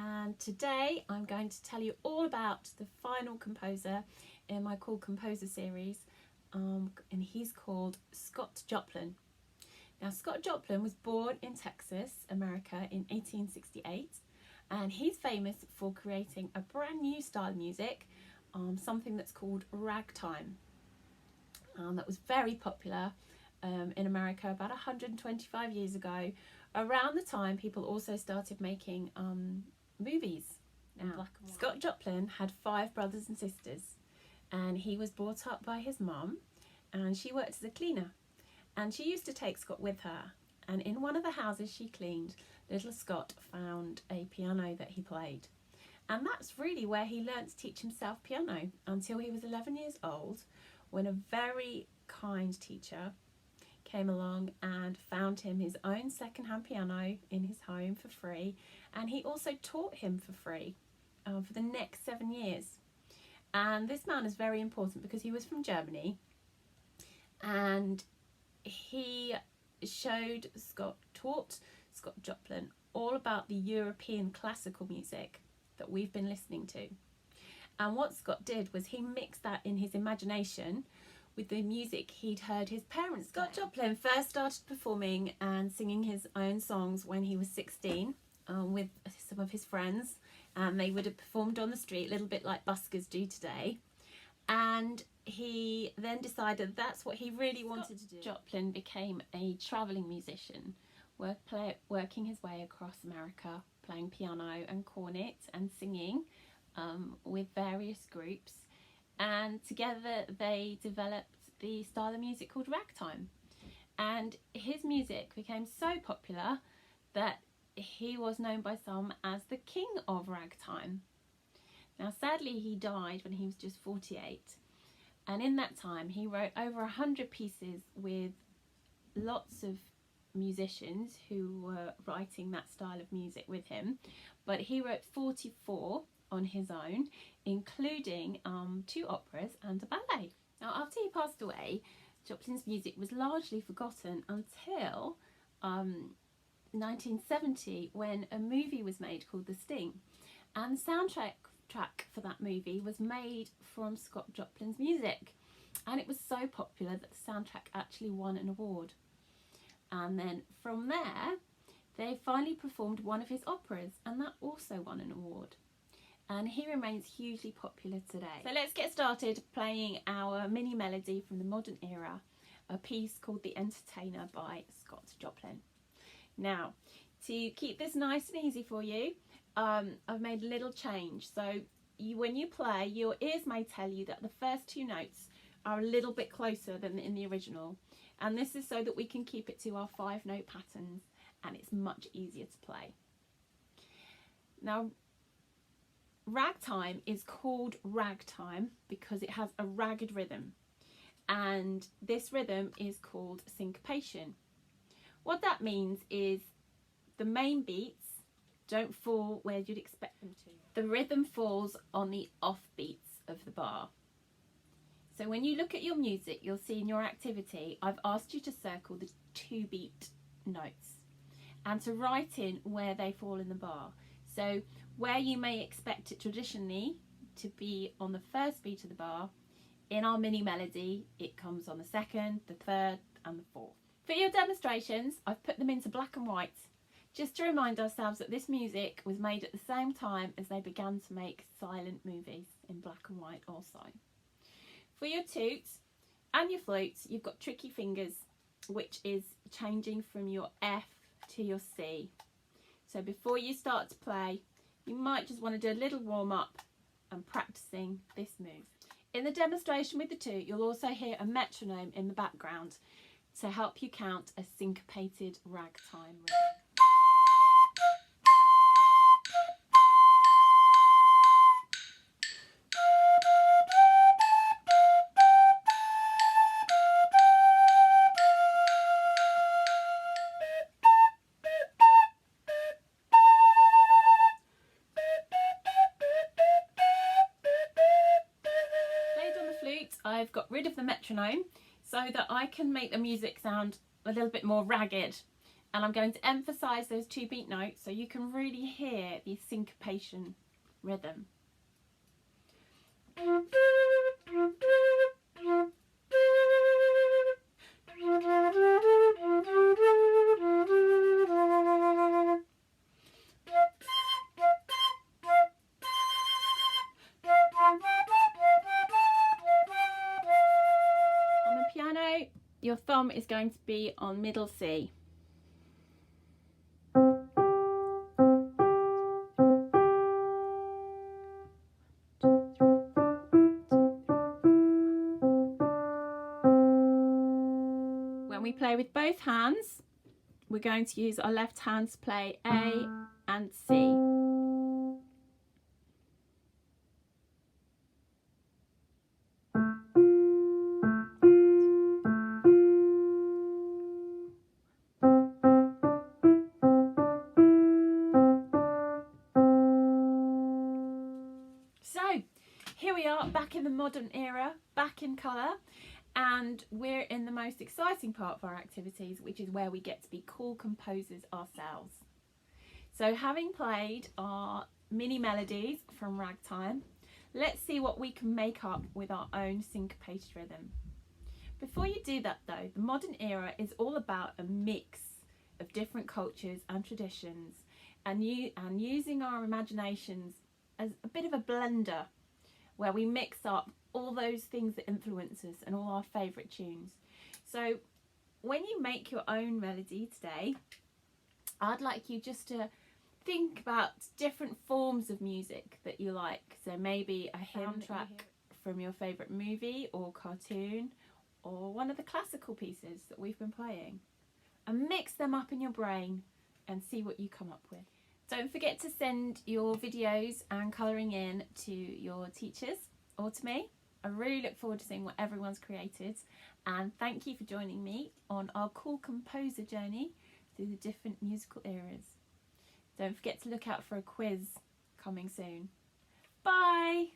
and today I'm going to tell you all about the final composer in my Called Composer series, and he's called Scott Joplin. Now, Scott Joplin was born in Texas, America in 1868, and he's famous for creating a brand new style of music, something that's called ragtime. That was very popular in America about 125 years ago, around the time people also started making movies. Now, Scott Joplin had 5 brothers and sisters, and he was brought up by his mum, and she worked as a cleaner, and she used to take Scott with her, and in one of the houses she cleaned, little Scott found a piano that he played, and that's really where he learnt to teach himself piano until he was 11 years old, when a very kind teacher came along and found him his own second-hand piano in his home for free, and he also taught him for free for the next 7 years. And this man is very important because he was from Germany, and he taught Scott Joplin all about the European classical music that we've been listening to. And what Scott did was he mixed that in his imagination with the music he'd heard his parents play. Scott Joplin first started performing and singing his own songs when he was 16 with some of his friends, and they would have performed on the street, a little bit like buskers do today. And he then decided that's what he really wanted to do. Joplin became a travelling musician, working his way across America, playing piano and cornet and singing with various groups, and together they developed the style of music called ragtime, and his music became so popular that he was known by some as the king of ragtime. Now, sadly, he died when he was just 48, and in that time he wrote over 100 pieces with lots of musicians who were writing that style of music with him, but he wrote 44 on his own, including 2 operas and a ballet. Now, after he passed away, Joplin's music was largely forgotten until 1970, when a movie was made called The Sting, and the soundtrack for that movie was made from Scott Joplin's music, and it was so popular that the soundtrack actually won an award. And then from there they finally performed one of his operas, and that also won an award, and he remains hugely popular today. So let's get started playing our mini melody from the modern era, a piece called The Entertainer by Scott Joplin. Now, to keep this nice and easy for you, I've made a little change. So when you play, your ears may tell you that the first 2 notes are a little bit closer than in the original, and this is so that we can keep it to our 5-note patterns, and it's much easier to play. Now, ragtime is called ragtime because it has a ragged rhythm, and this rhythm is called syncopation. What that means is the main beats don't fall where you'd expect them to. The rhythm falls on the off beats of the bar. So when you look at your music, you'll see in your activity I've asked you to circle the 2-beat notes and to write in where they fall in the bar. So where you may expect it traditionally to be on the 1st beat of the bar, in our mini melody it comes on the 2nd, the 3rd and the 4th. For your demonstrations, I've put them into black and white, just to remind ourselves that this music was made at the same time as they began to make silent movies in black and white also. For your toots and your flutes, you've got tricky fingers, which is changing from your F to your C. So before you start to play, you might just want to do a little warm-up and practicing this move. In the demonstration with the toot, you'll also hear a metronome in the background to help you count a syncopated ragtime rhythm. I've got rid of the metronome so that I can make the music sound a little bit more ragged And I'm going to emphasize those 2 beat notes so you can really hear the syncopation rhythm. On the piano, your thumb is going to be on middle C. When we play with both hands, we're going to use our left hand to play A and C. So here we are, back in the modern era, back in colour, and we're in the most exciting part of our activities, which is where we get to be cool composers ourselves. So having played our mini melodies from Ragtime, let's see what we can make up with our own syncopated rhythm. Before you do that though, the modern era is all about a mix of different cultures and traditions, and using our imaginations as a bit of a blender where we mix up all those things that influence us and all our favourite tunes. So when you make your own melody today, I'd like you just to think about different forms of music that you like. So maybe a hymn track from your favourite movie or cartoon, or one of the classical pieces that we've been playing, and mix them up in your brain and see what you come up with. Don't forget to send your videos and colouring in to your teachers or to me. I really look forward to seeing what everyone's created, and thank you for joining me on our cool composer journey through the different musical eras. Don't forget to look out for a quiz coming soon. Bye!